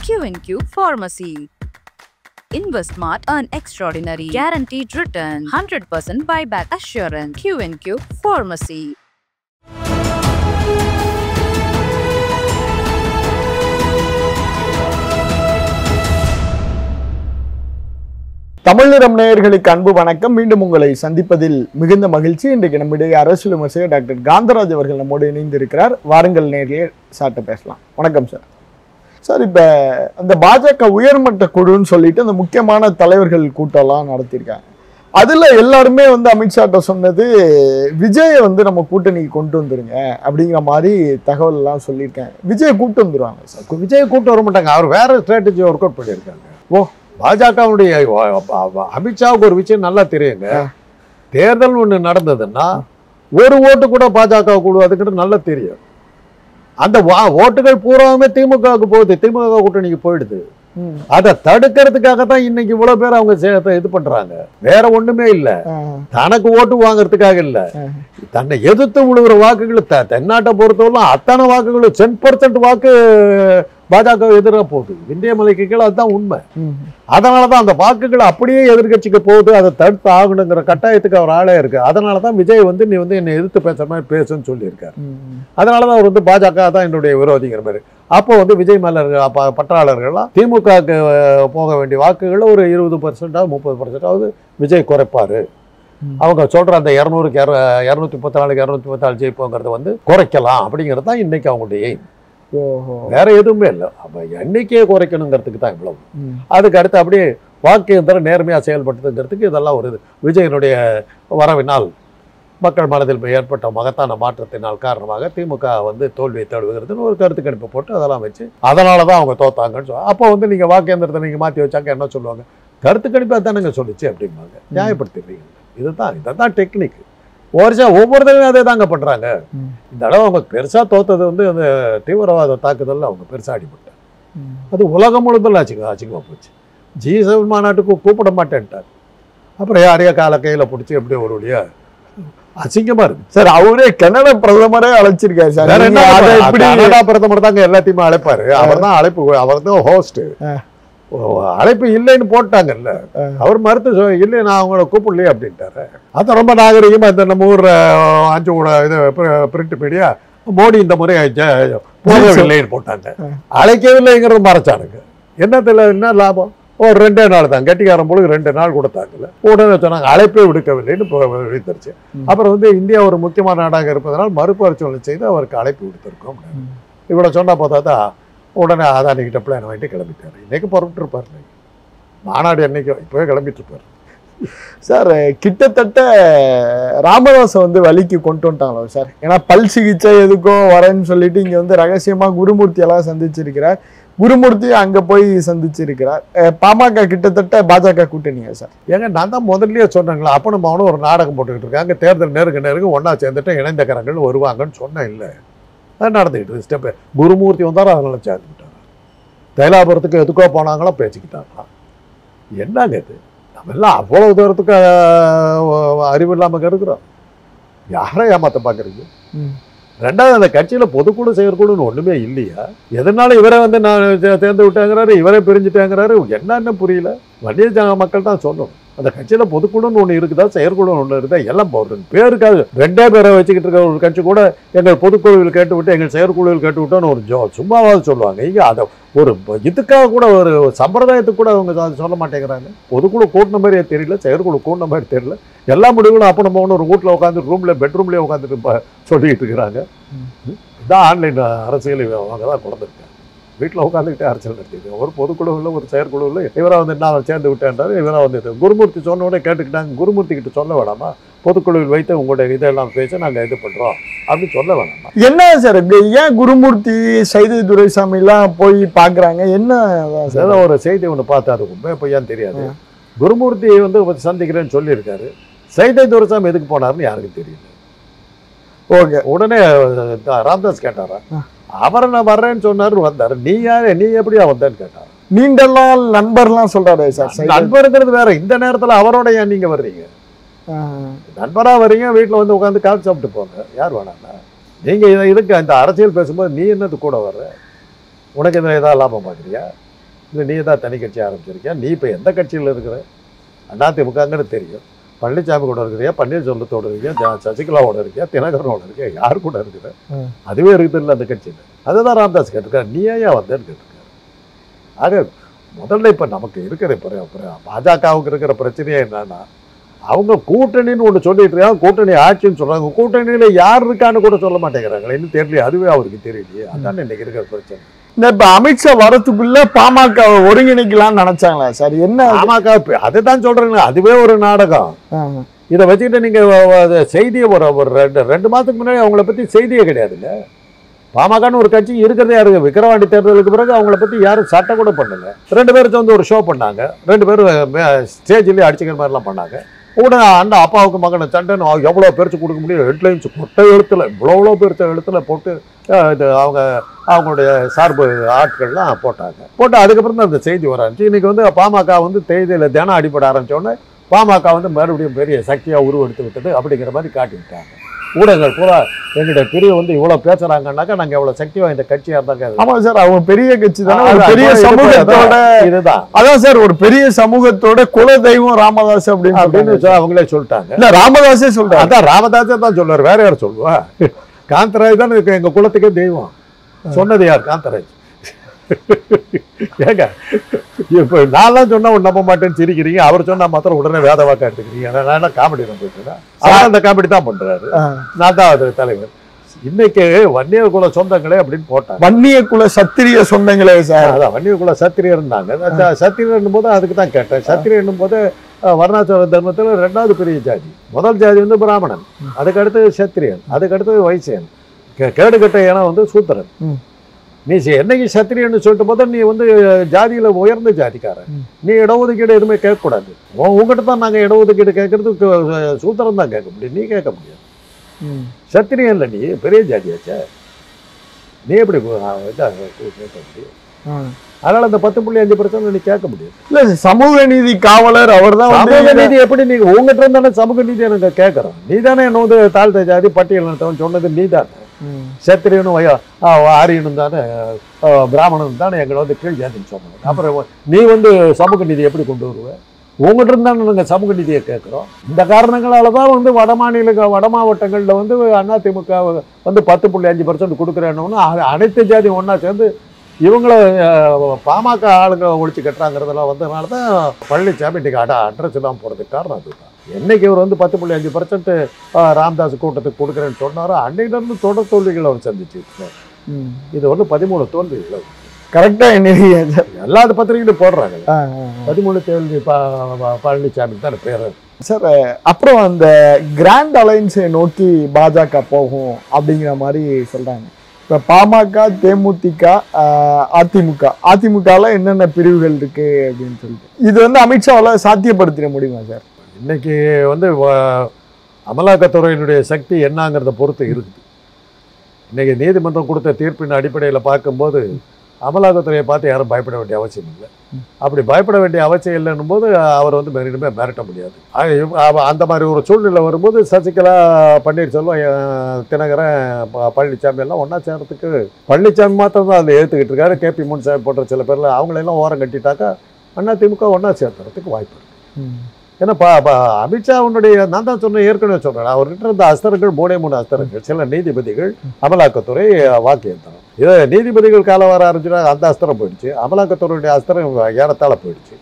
Q&Q Pharmacy. InvestSmart, earn extraordinary, guaranteed return, 100% buyback assurance. Q&Q Pharmacy. தமிழ்நிறம் நேயர்களுக்கு அன்பு வணக்கம். மீண்டும் உங்களை சந்திப்பதில் மிகுந்த மகிழ்ச்சி. இன்றைக்கு நம்முடைய அரசியல் விமர்சகர் டாக்டர் காந்தராஜ் அவர்கள் நம்மோடு இணைந்திருக்கிறார். வாருங்கள் நேரிலே சார்ட்ட பேசலாம். வணக்கம் சார். சார், இப்போ அந்த பாஜக உயர்மட்ட குழுன்னு சொல்லிட்டு அந்த முக்கியமான தலைவர்கள் கூட்டம்லாம் நடத்தியிருக்காங்க. அதில் எல்லாருமே அமித்ஷாட்ட சொன்னது விஜயை நம்ம கூட்டணிக்கு கொண்டு வந்துருங்க அப்படிங்கிற மாதிரி தகவல் எல்லாம் சொல்லியிருக்காங்க. விஜயை கூட்டு வந்துருவாங்க சார்? விஜயை கூட்டு வர மாட்டாங்க. அவர் வேற ஸ்ட்ராட்டஜி ஒர்க் அவுட் பண்ணியிருக்காங்க. பாஜகவுடைய அமித்ஷாவுக்கு ஒரு விஷயம் நல்லா தெரியுங்க. தேர்தல் ஒன்று நடந்ததுன்னா ஒரு ஓட்டு கூட பாஜக கூடுவதுக்கிட்ட நல்லா தெரியும். அந்த ஓட்டுகள் பூராவுமே திமுகவுக்கு போகுது, திமுக கூட்டணிக்கு போயிடுது. அதை தடுக்கிறதுக்காக தான் இன்னைக்கு இவ்வளவு பேர் அவங்க இது பண்றாங்க. வேற ஒண்ணுமே இல்ல. தனக்கு ஓட்டு வாங்கறதுக்காக இல்ல, தன்னை எதிர்த்து விழுகிற வாக்குகள் தென்னாட்டை பொறுத்தவரை அத்தனை வாக்குகளும் 10% வாக்கு பாஜக எதிராக போகுது. விந்திய மலைக்கு கீழே அதுதான் உண்மை. அதனாலதான் அந்த வாக்குகள் அப்படியே எதிர்கட்சிக்கு போகுது. அதை தடுத்து ஆகணுங்கிற கட்டாயத்துக்கு அவர் ஆளே இருக்கு. அதனாலதான் விஜய் நீ என்னை எதிர்த்து பேசுற மாதிரி பேசுன்னு சொல்லியிருக்காரு. அதனாலதான் அவர் பாஜக தான் என்னுடைய விரோதிங்கிற மாதிரி. அப்போ விஜய் மேல பற்றாளர்கள்லாம் திமுகவுக்கு போக வேண்டிய வாக்குகள் ஒரு 20% 30% விஜய் குறைப்பாரு. அவங்க சொல்ற அந்த 200க்கு 234 234 ஜெயிப்போங்கிறத குறைக்கலாம் அப்படிங்கிறது தான் இன்னைக்கு அவங்களுடைய எய்ம். வேற எதுவுமே இல்லை. அப்ப எண்ணிக்கையை குறைக்கணுங்கிறதுக்கு தான் இவ்வளவு. அதுக்கு அடுத்து அப்படியே வாக்கு எந்திரம் நேர்மையா செயல்படுத்துங்கிறதுக்கு இதெல்லாம் ஒரு இது. விஜயனுடைய வரவினால் மக்கள் மனதில் ஏற்பட்ட மகத்தான மாற்றத்தினால் காரணமாக திமுக தோல்வியை தழுவுகிறதுன்னு ஒரு கருத்து கணிப்பு போட்டு அதெல்லாம் வச்சு அதனாலதான் அவங்க தோத்தாங்கன்னு சொல்லுவாங்க. அப்போ நீங்க வாக்கு எந்திரத்தை நீங்க மாத்தி வச்சாங்க என்ன சொல்லுவாங்க? கருத்து கணிப்பா தானங்க சொல்லிச்சு அப்படிம்பாங்க. நியாயப்படுத்திடுறீங்க. இதுதான் டெக்னிக். ஒவ்வொரு தடவையும் அதே தாங்க பண்றாங்க. இந்த அளவு அவங்க பெருசா தோத்தது அந்த தீவிரவாத தாக்குதல் அவங்க பெருசா அடிபட்டாங்க. அது உலகம் முழுதும் அச்சிங்கமா போச்சு. G7 மாநாட்டுக்கு கூப்பிட மாட்டேன்ட்டார். அப்புறம் யாரையா கையில பிடிச்சி எப்படியோ ஒரு வழியா அசிங்கமா இருக்கு சார். அவரே கனடா பிரதமரே அழைச்சிருக்காரு சார். கனடா பிரதமர் தாங்க எல்லாத்தையுமே அழைப்பாரு. அவர் தான் அழைப்பு, அவர் தான் ஹோஸ்ட். அழைப்பு இல்லைன்னு போட்டாங்கல்ல, அவர் மறுத்து இல்லை நான் அவங்கள கூப்பிடலையே அப்படின்ட்டாரு. அது ரொம்ப நாகரிகமா இந்த நம்ம ஊர் 5 கூட இது பிரிண்ட் மீடியா மோடி இந்த முறை போகவில்லைன்னு போட்டாங்க. அழைக்கவில்லைங்கிறது மறைச்சானுங்க. என்னத்துல என்ன லாபம்? ஒரு 2 நாள் தான் கட்டிக்காரன் பொழுது 2 நாள் கொடுத்தாங்கல்ல. உடனே சொன்னாங்க அழைப்பே விடுக்கவில்லைன்னு விடுத்துருச்சு. அப்புறம் இந்தியா ஒரு முக்கியமான நாடாக இருப்பதனால் மறுபரிசீலனை செய்து அவருக்கு அழைப்பு விடுத்திருக்கோம். இவ்வளவு சொன்னா பார்த்தா தான் உடனே அதானிக்கிட்ட பிளான் வாங்கிட்டு கிளம்பிட்டாரு. இன்னைக்கு புறப்பட்டு இருப்பாரு. மாநாடு என்னைக்கு இப்பவே கிளம்பிட்டு இருப்பாரு சார். கிட்டத்தட்ட ராமதாஸை வலிக்கு கொண்டு வந்துட்டாங்களோ சார். ஏன்னா பல் சிகிச்சை எதுக்கும் வரேன்னு சொல்லிட்டு இங்க ரகசியமா குருமூர்த்தி எல்லாம் சந்திச்சிருக்கிறார். குருமூர்த்தி அங்க போய் சந்திச்சிருக்கிறார். பாமக கிட்டத்தட்ட பாஜக கூட்டணியா சார்? ஏங்க நான் தான் முதல்லயே சொன்னாங்களா, அப்ப நம்ம அவனும் ஒரு நாடகம் போட்டுக்கிட்டு இருக்காங்க. தேர்தல் நெருங்க ஒன்னா சேர்ந்துட்டு இணைந்த கரங்கள் வருவாங்கன்னு சொன்னேன். இல்லை, அது நடந்துக்கிட்டு ஸ்டெப்பு. குருமூர்த்தி வந்தாலும் அதனால சேர்ந்துக்கிட்டாங்க. தைலாபுரத்துக்கு எதுக்கோ போனாங்களா பேசிக்கிட்டாங்களா. என்னங்க இது? நம்ம எல்லாம் அவ்வளவு தூரத்துக்கு அறிவு இல்லாம இருக்கிறோம். யாரை ஏமாத்த பாக்குறீங்க? ரெண்டாவது, அந்த கட்சியில பொதுக்குழு செயற்குழுன்னு ஒண்ணுமே இல்லையா? எதனால இவரை நான் சேர்ந்து விட்டாங்கிறாரு, இவரே பிரிஞ்சுட்டாங்கிறாரு. என்னன்னு புரியல. வன்னிய மக்கள் தான் சொல்லணும். அந்த கட்சியில பொதுக்குழுன்னு ஒண்ணு இருக்குதா, செயற்குழுன்னு ஒண்ணு இருக்குதா? எல்லாம் பேருக்காது 2 பேரை வச்சுக்கிட்டு இருக்க ஒரு கட்சி கூட எங்கள் பொதுக்குழுவில் கேட்டு விட்டு எங்கள் செயற்குழுவில் கேட்டு விட்டோன்னு ஒரு சும்மாவாவது சொல்லுவாங்க. இங்க அதை ஒரு இதுக்காக கூட ஒரு சம்பிரதாயத்துக்கு கூட அவங்க சொல்ல மாட்டேங்கிறாங்க. பொதுக்குழு கூட்டின மாதிரியே தெரியல, செயற்குழு கூட்டின மாதிரி தெரியல. எல்லா முடிவுகளும் அப்போ நம்ம ஒரு வீட்டில் உட்காந்து பெட்ரூம்லேயே உட்காந்துட்டு சொல்லிட்டு இருக்கிறாங்க. இதான் ஆன்லைன் அரசியல் அவங்க தான் கொடுத்துருக்காங்க. வீட்டில் உட்காந்துக்கிட்டே அரசியல் நடத்திது. ஒரு பொதுக்குழுவில் ஒரு செயற்குழுவில் இவராக நான் சேர்ந்து விட்டேன்றாரு. இவராக குருமூர்த்தி சொன்ன உடனே கேட்டுக்கிட்டாங்க. குருமூர்த்தி கிட்ட சொல்ல வேணாமா? பொதுக்குழுவில் வைத்து உங்களுடைய இதெல்லாம் பேச நாங்கள் இது பண்ணுறோம் அப்படின்னு சொல்ல வேணாமா? என்ன சார் ஏன் குருமூர்த்தி சைதை துரைசாமிலாம் போய் பார்க்குறாங்க? என்ன சார், ஒரு செய்தி ஒன்று பார்த்து அது உண்மை பொய்யான்னு தெரியாது. குருமூர்த்தி சந்திக்கிறேன்னு சொல்லியிருக்காரு. சைதை துரைசாமி எதுக்கு போனாருன்னு யாருக்கும் தெரியல. ஓகே, உடனே ராம்தாஸ் கேட்டாரா? அவரை நான் வர்றேன்னு சொன்னாரு, வந்தாரு. நீ யாரு, நீ எப்படியா வந்தேன்னு கேட்டாரு. நீண்ட நாள் நண்பர்லாம் சொல்றாரு சார். நண்பருங்கிறது வேற. இந்த நேரத்துல அவரோட ஏன் நீங்க வர்றீங்க? நண்பரா வர்றீங்க, வீட்டுல உட்காந்து கால் சாப்பிட்டு போங்க. யார் வேணாண்ணா? நீங்க இதுக்கு அந்த அரசியல் பேசும்போது நீ என்னது கூட வர்ற? உனக்கு எதாவது லாபம் பார்க்குறியா? இல்லை நீ தான் தனி கட்சி ஆரம்பிச்சிருக்கியா, நீ இப்போ எந்த கட்சியில் இருக்கிற, அதிமுகங்கிறது தெரியும், பழனிசாமி கூட இருக்கிறியா, பன்னீர்செல்வத்தோட இருக்கியா, சசிகலாவோட இருக்கியா, தினகரனோட இருக்கியா, யார் கூட இருக்கிற, அதுவே இருக்குது இல்லை அந்த கட்சியில். அதுதான் ராமதாஸ் கேட்டிருக்காரு, நீ ஏன் வந்தேன்னு கேட்டிருக்காரு. ஆக முதல்ல இப்போ நமக்கு இருக்கிற பாஜகவுக்கு இருக்கிற பிரச்சனையே என்னன்னா, அவங்க கூட்டணின்னு ஒன்று சொல்லிட்டு இருக்காங்க, கூட்டணி ஆட்சின்னு சொல்கிறாங்க, கூட்டணியில் யார் இருக்கான்னு கூட சொல்ல மாட்டேங்கிறாங்களே, இன்னும் தெரியலையே, அதுவே அவருக்கு தெரியலையே. அதான் இன்னைக்கு இருக்கிற பிரச்சனை. இந்த இப்ப அமித்ஷா வரத்துக்குள்ள பாமக ஒருங்கிணைக்கலாம்னு நினைச்சாங்களா சார்? என்ன பாமக அதுதான் சொல்றேங்க, அதுவே ஒரு நாடகம். இதை வச்சுக்கிட்டு நீங்க செய்தியை ஒரு ரெண்டு மாதத்துக்கு முன்னாடி அவங்கள பத்தி செய்தியே கிடையாதுல்ல. பாமகன்னு ஒரு கட்சி இருக்கிறதே யாருக்கு, விக்கிரவாண்டி தேர்தலுக்கு பிறகு அவங்கள பத்தி யாரும் சட்டம் கூட பண்ணல. 2 பேருக்கு வந்து ஒரு ஷோ பண்ணாங்க, 2 பேரும் ஸ்டேஜ்லேயே அடிச்சுக்கிற மாதிரிலாம் பண்ணாங்க. உடனே அந்த அப்பாவுக்கு மகனை சண்டைன்னு எவ்வளோ பெருச்சு கொடுக்க முடியும், ஹெட்லைன்ஸ் கொட்டை எழுத்துல இவ்வளோ பெருத்த எழுத்துல போட்டு இது அவங்களுடைய சார்பு ஆட்கள்லாம் போட்டு அதுக்கப்புறம் தான் அந்த செய்தி வர ஆரம்பிச்சு. இன்னைக்கு வந்து பாமக வந்து தேதியில் தினம் அடிப்பட ஆரம்பித்தோடனே பாமக வந்து மறுபடியும் பெரிய சக்தியாக உருவெடுத்து விட்டது அப்படிங்கிற மாதிரி காட்டி விட்டாங்க. ஊடகங்கள் பூரா எங்கிட்ட பெரிய வந்து இவ்வளோ பேசுறாங்கன்னாக்கா நாங்கள் எவ்வளோ சக்தி வாய்ந்த கட்சியாக இருந்தாங்க. ஆமாம் சார், அவங்க பெரிய கட்சி தானே, பெரிய சமூகத்தோட இதுதான். அதான் சார், ஒரு பெரிய சமூகத்தோட குல தெய்வம் ராமதாஸ் அப்படின்னு அவங்களே சொல்லிட்டாங்க. இல்ல ராமதாஸே சொல்றாங்க. அதான் ராமதாஸே தான் சொல்லுவார், வேற யாரும் சொல்லுவா? காந்தராஜ் தான் எங்க குலத்துக்கே தெய்வம். சொன்னது யார்? காந்தராஜ். ஏங்க இப்ப நான் சொன்னா நம்ப மாட்டேன்னு சிரிக்கிறீங்க, அவர் சொன்னா மாத்திரம் உடனே வேத வாக்கா எடுத்துக்கிறீங்க. நான் காமெடி போயிட்டேன், அந்த காமெடி தான் பண்றாரு, நான் தான் அது தலைவர். இன்னைக்கு வன்னிய குல சொந்தங்களே அப்படின்னு போட்டாங்க. வன்னிய குல சத்திரிய சொந்தங்களே சார். அதான் வன்னிய குல சத்திரியர் இருந்தாங்க. சத்திரியர் போது அதுக்கு தான் கேட்டேன். சத்திரியர் போது வர்ணாசிரம தர்மத்தில் 2வது பெரிய ஜாதி. முதல் ஜாதி வந்து பிராமணன், அதுக்கடுத்து சத்திரியன், அதுக்கடுத்து வைசியன், கேடுகட்ட ஏன்னா வந்து சூத்திரன். நீ என்னைக்கு சத்திரியன்னு சொல்லிட்டு போது நீ வந்து ஜாதியில உயர்ந்த ஜாதிக்காரன், நீ இடஒதுக்கீடு எதுவுமே கேட்கக்கூடாது. உங்ககிட்ட தான் நாங்கள் இடஒதுக்கீடு கேட்கறதுக்கு சூத்திரம் தான் கேட்க முடியும், நீ கேட்க முடியாது. சத்திரியன் இல்லை, நீ பெரிய ஜாதியாச்ச, நீ எப்படி கேட்க முடியும்? அதனால அந்த 10.5% நீ கேட்க முடியும். இல்ல சமூக நீதி காவலர் அவர் தான். சமூக நீதி எப்படி நீங்க உங்ககிட்ட இருந்தானே சமூக நீதி எனக்கு கேட்கறோம். நீ தானே என்ன வந்து தாழ்த்த ஜாதி பட்டியல் சொன்னது நீ தானே. சத்திரியனும் ஆரியனும் தானே பிராமணனும் தானே எங்களை வந்து கீழ் ஜாதின்னு சொன்னாங்க. அப்புறம் நீ வந்து சமூக நீதி எப்படி கொண்டு வருவ? உங்ககிட்ட இருந்தானே நாங்கள் சமூக நீதியை கேட்குறோம். இந்த காரணங்களால தான் வந்து வட மாவட்டங்களில் வந்து அதிமுக வந்து 10.5% கொடுக்குறேன்னு அனைத்து ஜாதி ஒன்றா சேர்ந்து இவங்கள பாமக ஆளுங்க ஒழிச்சு கட்டுறாங்கிறதெல்லாம் வந்ததுனால தான் பழனிசாமி இன்னைக்கு அட்ரஸ் தான் போகிறதுக்கு காரணம் அதுதான். என்னைக்கு இவர் வந்து 10.5% ராமதாஸ் கூட்டத்துக்கு கொடுக்குறேன்னு சொன்னாரோ அன்னையிலிருந்து தொடர் தோல்விகளை அவர் சந்திச்சு. இது வந்து 13 தோல்விகள் கரெக்டாக இன்னைக்கு எல்லா பத்திரிகையிலும் போடுறாங்க. 13 தோல்வி பழனிசாமி தான் பேர் சார். அப்புறம் அந்த கிராண்ட் அலையன்ஸை நோக்கி பாஜக போகும் அப்படிங்கிற மாதிரி சொல்கிறாங்க. இப்போ பாமக, தேமுதிக, அதிமுகவில் என்னென்ன பிரிவுகள் இருக்கு அப்படின்னு சொல்லிட்டு இது வந்து அமித்ஷாவால் சாத்தியப்படுத்திட முடியுமா சார்? இன்னைக்கு வந்து அமலாக்கத்துறையினுடைய சக்தி என்னங்கிறத பொறுத்து இருக்குது. இன்னைக்கு நீதிமன்றம் கொடுத்த தீர்ப்பின் அடிப்படையில் பார்க்கும்போது அமலாக்கத்துறையை பார்த்து யாரும் பயப்பட வேண்டிய அவசியம் இல்லை. அப்படி பயப்பட வேண்டிய அவசியம் இல்லைன்னும் போது அவர் வந்து இனிமேல் மிரட்ட முடியாது. அந்த மாதிரி ஒரு சூழ்நிலை வரும்போது சசிகலா, பன்னீர்செல்வம், தினகரன், பழனிசாமி எல்லாம் ஒன்றா சேர்றதுக்கு பழனிசாமி மாத்திரம் தான் அதை ஏற்றுக்கிட்டு இருக்காரு. KP முன்சாமி போன்ற சில பேரில் அவங்களெல்லாம் ஓரம் கட்டிட்டாக்கா அதிமுக ஒன்றா சேர்த்துறதுக்கு வாய்ப்பு இருக்குது. ஏன்னா அமித்ஷாவுடைய நான் தான் சொன்ன ஏற்கனவே சொல்கிறேன், அவர்கிட்ட இருந்த அஸ்திரங்கள் 3 அஸ்திரங்கள். சில நீதிபதிகள், அமலாக்கத்துறை, வாக்கு எந்திரம். இதை நீதிபதிகள் காலம் வர ஆரம்பிச்சுன்னா அந்த அஸ்திரம் போயிடுச்சு, அமலாக்கத்துறையுடைய அஸ்திரம் ஏறத்தாழ போயிடுச்சு.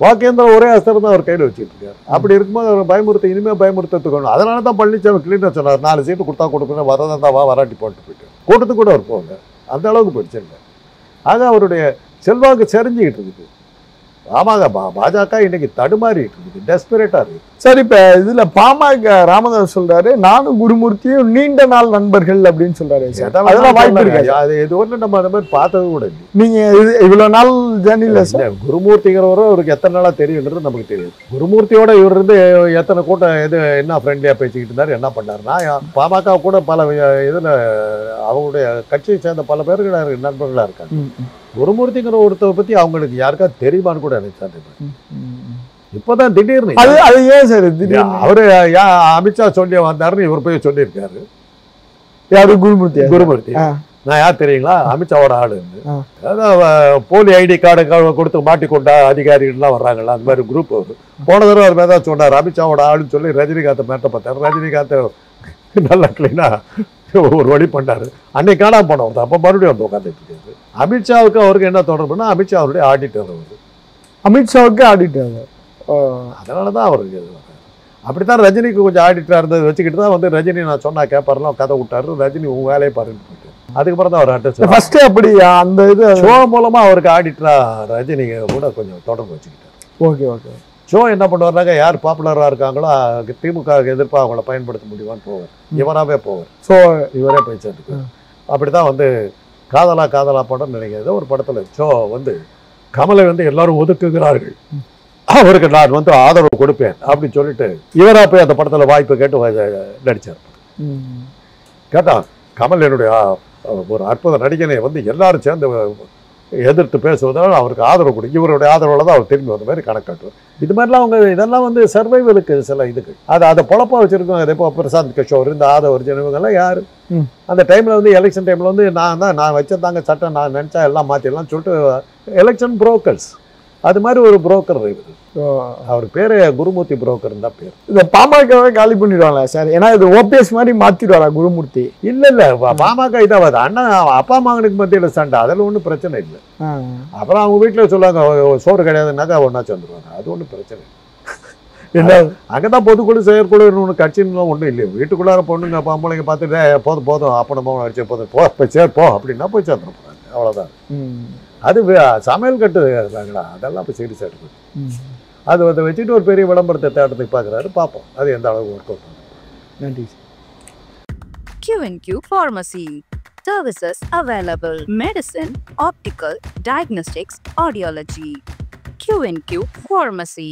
வாக்கு எந்திரம் ஒரே அஸ்திரம் தான் அவர் கையில் வச்சுட்டு இருக்காரு. அப்படி இருக்கும்போது அவர் பயமுறுத்த இனிமேல் பயமுறுத்தத்துக்கணும். அதனால தான் பழனிசாமி கிளீனாக சொன்னார், 4 சீட்டு கொடுத்தா கொடுக்கணும், வரதான் தான் வராட்டி போட்டு போயிட்டு கூட்டத்துக்கு கூட அவர் போங்க, அந்த அளவுக்கு போயிடுச்சுங்க. ஆக அவருடைய செல்வாக்கு செறிஞ்சிக்கிட்டு இருக்குது. ஆமாங்க, பாஜக இன்னைக்கு தடுமாறிட்டு இருக்குது, டெஸ்பரேட்டா இருக்கு. சரி, இப்ப இதுல பாமக ராமதாஸ் சொல்றாரு நானும் குருமூர்த்தியும் நீண்ட நாள் நண்பர்கள் அப்படின்னு சொல்றாரு. அதெல்லாம் வாய்ப்பு இருக்கு. அது இது ஒண்ணு நம்ம அந்த மாதிரி பார்த்தது கூட இல்லை. நீங்க இவ்வளவு நாள் ஜர்னில குருமூர்த்திங்கிறவரை அவருக்கு எத்தனை நாளா தெரியுன்றது நமக்கு தெரியும். குருமூர்த்தியோட இவர் இருந்து எத்தனை கூட்டம் என்ன ஃப்ரெண்ட்லியா பேசிக்கிட்டு இருந்தாரு, என்ன பண்ணாருன்னா பாமக கூட பல இதுல அவங்களுடைய கட்சியை சேர்ந்த பல பேருக்கு நண்பர்களா இருக்காங்க. குருமூர்த்திங்கிற ஒருத்தரை பத்தி அவங்களுக்கு யாருக்காவது தெரியுமான்னு கூட நினைச்சாரு. இப்பதான் திடீர்னு அது ஏன் சார் அவரு அமித்ஷா சொல்லி வந்தாருன்னு இவர் போய் சொல்லியிருக்காரு. யாரு? குருமூர்த்தி. நான் யார் தெரியுங்களா? அமித்ஷாவோட ஆளுன்னு. ஆ. அதான் போலி ஐடி கார்டு கொடுத்து மாட்டிக்கொண்டா அதிகாரிகள்லாம் வர்றாங்களா, அந்த மாதிரி குரூப் வருது. போன தடவை அது மாதிரி தான் சொன்னார், அமித்ஷாவோட ஆளுன்னு சொல்லி ரஜினிகாந்தை மேட்ட பார்த்தார். ரஜினிகாந்தை நல்லா கிளீனாக ஒரு வழி பண்ணார். அன்னைக்கு காணாம போனவர் அப்போ மறுபடியும் வந்து உட்காந்துட்டு இருக்காரு. அமித்ஷாவுக்கு அவருக்கு என்ன தொடர்புன்னா, அமித்ஷா அவருடைய ஆடிட்டர் அவர். அமித்ஷாவுக்கு ஆடிட்டாங்க. அதனால தான் அவருக்கு அப்படித்தான் ரஜினிக்கு கொஞ்சம் ஆடிட்டராக இருந்தது வச்சுக்கிட்டு தான் வந்து ரஜினி நான் சொன்னா கேட்பாருலாம் கதை விட்டாரு. ரஜினி உன் வேலையை பாருன்னு போயிட்டு அதுக்கப்புறம் தான் அவர் அட்டச் ஃபர்ஸ்ட் அப்படி அந்த இது ஷோ மூலமா அவருக்கு ஆடிட்டரா ரஜினி கூட கொஞ்சம் தொடர்பு வச்சுக்கிட்டார். Okay okay. ஷோ என்ன பண்ணுவாருனாக்க யார் பாப்புலராக இருக்காங்களோ திமுக எதிர்ப்பாக அவங்கள பயன்படுத்த முடியுமான்னு போவார். இவராகவே போவார். ஸோ இவரே போய் சேர்ந்துக்கு அப்படி தான் வந்து காதலா காதலா படம் நினைக்கிறது ஒரு படத்தில் ஷோ வந்து கமலை வந்து எல்லாரும் ஒதுக்குகிறார்கள், அவருக்கு நான் வந்து ஆதரவு கொடுப்பேன் அப்படின்னு சொல்லிட்டு இவரா போய் அந்த படத்துல வாய்ப்பு கேட்டு நடிச்சார். கேட்டா கமல் என்னுடைய ஒரு அற்புத நடிகனை வந்து எல்லாரும் சேர்ந்து எதிர்த்து பேசுவதால் அவருக்கு ஆதரவு கொடுக்கும், இவருடைய ஆதரவுல தான் அவர் திரும்பி வந்த மாதிரி கணக்காட்டுவார். இது மாதிரிலாம் அவங்க இதெல்லாம் வந்து சர்வைவலுக்கு சில இதுக்கு அதை பொழப்பா வச்சிருக்கோம். அதே இப்போ பிரசாந்த் கிஷோர் இந்த ஆதவர்ஜன் இவங்கெல்லாம் யாரு அந்த டைம்ல வந்து எலெக்ஷன் டைம்ல வந்து நான் வச்சதாங்க சட்டம், நான் நினைச்சா எல்லாம் மாத்திடலாம் சொல்லிட்டு எலெக்ஷன் புரோக்கர்ஸ், அது மாதிரி ஒரு புரோக்கர் இருக்குது. அவர் பேரு குருமூர்த்தி புரோக்கர் தான் பேர். இந்த பாமகவே காலி பண்ணிடுவாங்களா சார்? ஏன்னா இது ஓபிஎஸ் மாதிரி மாத்திடுவாரா குருமூர்த்தி? இல்ல பாமக இதாவது அண்ணன் அப்பா மகனுக்கு மத்தியில சண்டை, அதில் ஒன்றும் பிரச்சனை இல்லை. அப்புறம் அவங்க வீட்டுல சொல்லுவாங்க சோறு கிடையாதுன்னாக்கா ஒன்னா சேர்ந்துருவாங்க, அது ஒன்றும் பிரச்சனை இல்லை. அங்கதான் பொதுக்குழு செயற்குழு ஒன்று கட்சின்னு ஒன்றும் இல்லை. வீட்டுக்குள்ளார பொண்ணுங்க பொம்பளைங்க பார்த்துட்டு போதும் போதும் அப்பனை போக அடிச்சு போதும் போய் சேர்ப்போ அப்படின்னா போய் சேர்ந்துட போறாங்க, அவ்வளவுதான். அது சமையல் கட்டு இருக்காங்களா, அதெல்லாம் இப்போ சீரியஸாக இருக்குது. அது அதை வச்சுட்டு ஒரு பெரிய விளம்பரத்தை தேட்டத்துக்கு பார்க்குறாரு, பார்ப்போம் அது எந்த அளவுக்கு ஒர்க் அவுட் பண்ணும். நன்றி. Q&Q Pharmacy. Services available: medicine, optical, diagnostics, audiology. Q&Q Pharmacy.